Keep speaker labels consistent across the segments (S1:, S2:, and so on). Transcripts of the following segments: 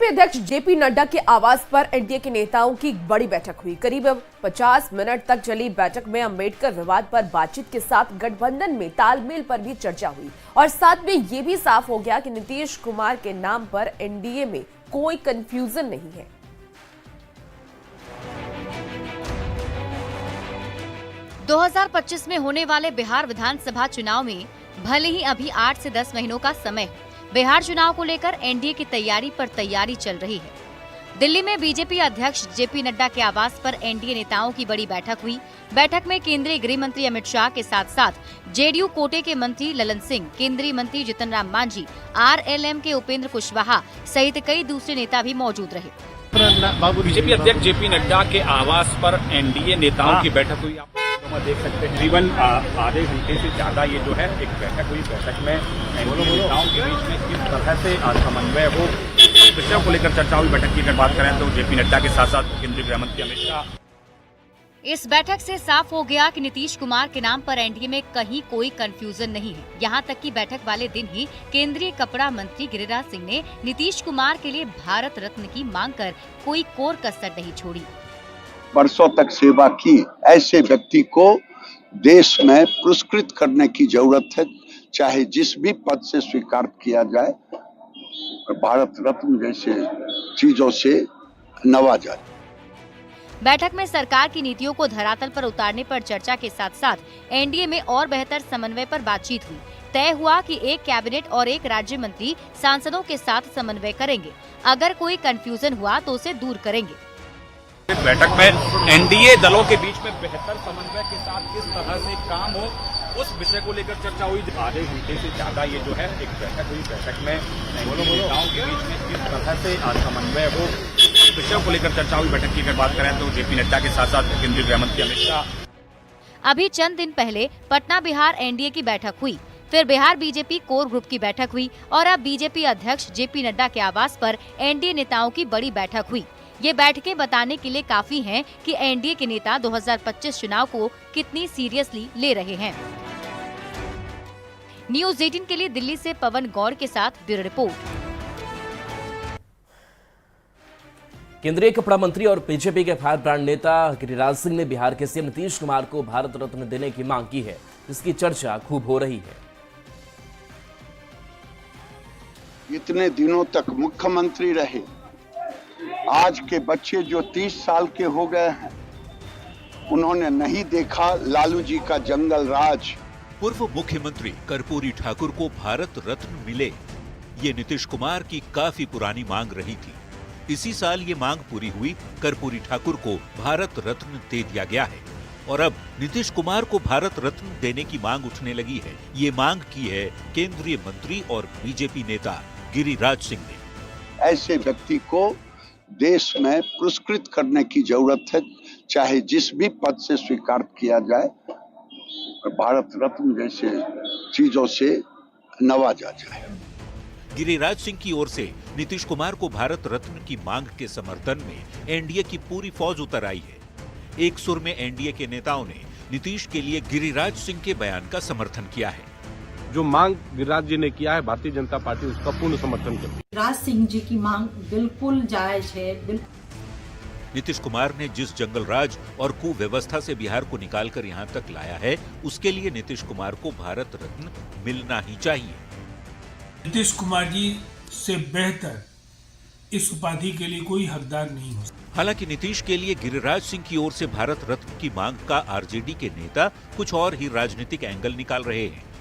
S1: BJP अध्यक्ष JP Nadda के आवास पर एनडीए के नेताओं की बड़ी बैठक हुई। करीब 50 मिनट तक चली बैठक में अंबेडकर विवाद पर बातचीत के साथ गठबंधन में तालमेल पर भी चर्चा हुई और साथ में ये भी साफ हो गया कि नीतीश कुमार के नाम पर एनडीए में कोई कंफ्यूजन नहीं है।
S2: दो 2025 में होने वाले बिहार विधानसभा चुनाव में भले ही अभी 8 से 10 महीनों का समय, बिहार चुनाव को लेकर एनडीए की तैयारी चल रही है। दिल्ली में बीजेपी अध्यक्ष जेपी नड्डा के आवास पर एनडीए नेताओं की बड़ी बैठक हुई। बैठक में केंद्रीय गृह मंत्री अमित शाह के साथ साथ जेडीयू कोटे के मंत्री ललन सिंह, केंद्रीय मंत्री जीतन राम मांझी, आरएलएम के उपेंद्र कुशवाहा सहित कई दूसरे नेता भी मौजूद रहे।
S3: बीजेपी अध्यक्ष जेपी नड्डा के आवास पर एनडीए नेताओं की बैठक हुई। आप देख सकते हैं करीबन आधे घंटे से ज्यादा ये जो है एक बैठक हुई। बैठक में एनडीए नेताओं के बीच में किस तरह से समन्वय हो, विषयों को लेकर चर्चा हुई। बैठक की अगर बात करें तो जेपी नड्डा के साथ साथ केंद्रीय गृह मंत्री अमित शाह।
S2: इस बैठक से साफ हो गया कि नीतीश कुमार के नाम पर एनडीए में कहीं कोई कंफ्यूजन नहीं है। यहां तक कि बैठक वाले दिन ही केंद्रीय कपड़ा मंत्री गिरिराज सिंह ने नीतीश कुमार के लिए भारत रत्न की मांग कर कोई कोर कसर नहीं छोड़ी।
S4: वर्षों तक सेवा की ऐसे व्यक्ति को देश में पुरस्कृत करने की जरूरत है, चाहे जिस भी पद से स्वीकार किया जाए, भारत रत्न जैसे चीजों से नवाजा।
S2: बैठक में सरकार की नीतियों को धरातल पर उतारने पर चर्चा के साथ साथ एनडीए में और बेहतर समन्वय पर बातचीत हुई। तय हुआ कि एक कैबिनेट और एक राज्य मंत्री सांसदों के साथ समन्वय करेंगे। अगर कोई कंफ्यूजन हुआ तो उसे दूर करेंगे।
S3: इस बैठक में एनडीए दलों के बीच में बेहतर समन्वय के साथ किस तरह से काम हो, उस विषय को लेकर चर्चा हुई। आधे घंटे से ज्यादा ये जो है एक बैठक हुई। बैठक में एनडीए नेताओं के बीच में किस तरह से समन्वय हो, विषयों को लेकर चर्चा हुई। बैठक की अगर बात करें तो जेपी नड्डा के साथ साथ केंद्रीय गृह मंत्री अमित शाह।
S2: अभी चंद दिन पहले पटना बिहार एनडीए की बैठक हुई, फिर बिहार बीजेपी कोर ग्रुप की बैठक हुई और अब बीजेपी अध्यक्ष जेपी नड्डा के आवास पर एनडीए नेताओं की बड़ी बैठक हुई। ये बैठकें बताने के लिए काफी हैं कि एनडीए के नेता 2025 चुनाव को कितनी सीरियसली ले रहे हैं। न्यूज़ 18 के लिए दिल्ली से पवन गौड़ के साथ ब्यूरो रिपोर्ट।
S5: केंद्रीय कपड़ा मंत्री और बीजेपी के फायर ब्रांड नेता गिरिराज सिंह ने बिहार के सीएम नीतीश कुमार को भारत रत्न देने की मांग की है, जिसकी चर्चा खूब हो रही है।
S4: इतने दिनों तक मुख्यमंत्री रहे, आज के बच्चे जो 30 साल के हो गए हैं, उन्होंने नहीं देखा लालू जी का जंगल राज।
S6: पूर्व मुख्यमंत्री कर्पूरी ठाकुर को भारत रत्न मिले, ये नीतीश कुमार की काफी पुरानी मांग रही थी। इसी साल ये मांग पूरी हुई, कर्पूरी ठाकुर को भारत रत्न दे दिया गया है और अब नीतीश कुमार को भारत रत्न देने की मांग उठने लगी है। ये मांग की है केंद्रीय मंत्री और बीजेपी नेता गिरिराज सिंह ने।
S4: ऐसे व्यक्ति को देश में पुरस्कृत करने की जरूरत है, चाहे जिस भी पद से स्वीकार किया जाए, भारत रत्न जैसे चीजों से नवाजा जाए।
S6: गिरिराज सिंह की ओर से नीतीश कुमार को भारत रत्न की मांग के समर्थन में एनडीए की पूरी फौज उतर आई है। एक सुर में एनडीए के नेताओं ने नीतीश के लिए गिरिराज सिंह के बयान का समर्थन किया है।
S7: जो मांग गिरिराज जी ने किया है, भारतीय जनता पार्टी उसका पूर्ण समर्थन करती है।
S8: गिरिराज सिंह जी की मांग बिल्कुल जायज है।
S6: नीतीश कुमार ने जिस जंगल राज और कुव्यवस्था से बिहार को निकालकर यहाँ तक लाया है, उसके लिए नीतीश कुमार को भारत रत्न मिलना ही चाहिए।
S9: नीतीश कुमार जी से बेहतर इस उपाधि के लिए कोई हकदार नहीं हो सकता।
S6: हालांकि नीतीश के लिए गिरिराज सिंह की ओर से भारत रत्न की मांग का आरजेडी के नेता कुछ और ही राजनीतिक एंगल निकाल रहे हैं।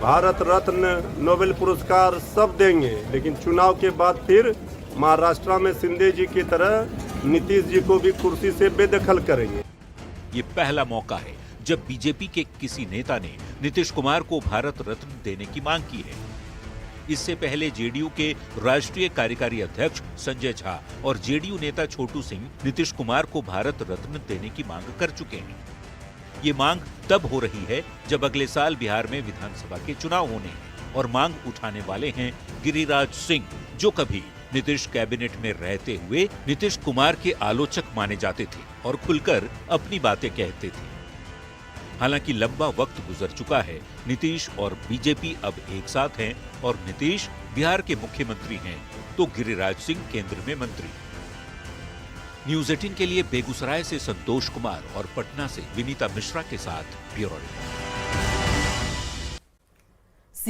S7: भारत रत्न, नोबेल पुरस्कार सब देंगे, लेकिन चुनाव के बाद फिर महाराष्ट्र में शिंदे जी की तरह नीतीश जी को भी कुर्सी से बेदखल करेंगे।
S6: ये पहला मौका है जब बीजेपी के किसी नेता ने नीतीश कुमार को भारत रत्न देने की मांग की है। इससे पहले जेडीयू के राष्ट्रीय कार्यकारी अध्यक्ष संजय झा और जेडीयू नेता छोटू सिंह नीतीश कुमार को भारत रत्न देने की मांग कर चुके हैं। ये मांग तब हो रही है जब अगले साल बिहार में विधानसभा के चुनाव होने हैं और मांग उठाने वाले हैं गिरिराज सिंह, जो कभी नीतीश कैबिनेट में रहते हुए नीतीश कुमार के आलोचक माने जाते थे और खुलकर अपनी बातें कहते थे। हालांकि लंबा वक्त गुजर चुका है, नीतीश और बीजेपी अब एक साथ हैं और नीतीश बिहार के मुख्यमंत्री हैं तो गिरिराज सिंह केंद्र में मंत्री। न्यूज 18 के लिए बेगूसराय से संतोष कुमार और पटना से विनीता मिश्रा के साथ ब्यूरो रिपोर्ट।